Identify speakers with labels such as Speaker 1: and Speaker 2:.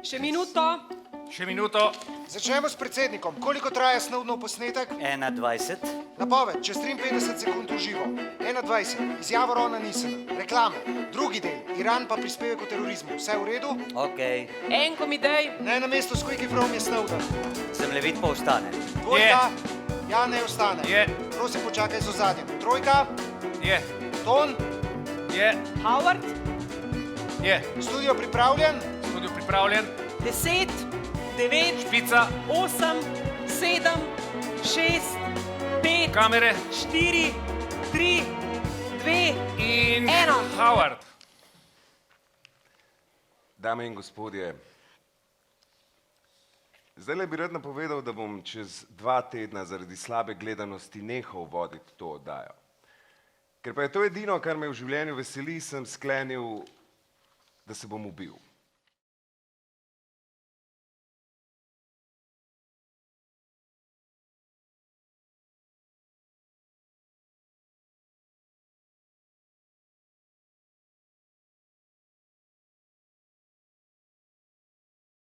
Speaker 1: Še minuto.
Speaker 2: Še minuto.
Speaker 3: Začnemo s predsednikom. Koliko traja snovnov posnetek?
Speaker 4: 21.
Speaker 3: Napoved, čez 53 sekund v živo. 21. Izjava Rona Nisena. Reklame. Drugi del. Iran pa prispevek o terorizmu. Vse v redu?
Speaker 4: Ok.
Speaker 1: Enko mi dej.
Speaker 3: Ne na mesto s Quicky From je Snowden.
Speaker 4: Zemljevid pa ostane.
Speaker 3: Dvojka. Ja, ne ostane.
Speaker 2: Je.
Speaker 3: Prosim, počakaj z ozadjem. Trojka.
Speaker 2: Je.
Speaker 3: Ton.
Speaker 2: Je.
Speaker 1: Howard.
Speaker 2: Je.
Speaker 3: Studio pripravljen.
Speaker 2: Studio pripravljen.
Speaker 1: 10, 9,
Speaker 2: Špica.
Speaker 1: 8, 7, 6, 5,
Speaker 2: Kamere.
Speaker 1: 4, 3, 2,
Speaker 2: In
Speaker 1: 1.
Speaker 2: Howard.
Speaker 5: Dame in gospodje, zdajle bi rad napovedal, da bom čez 2 tedna zaradi slabe gledanosti nehal voditi to oddajo. Ker pa je to edino, kar me v življenju veseli, sem sklenil, da se bom ubil.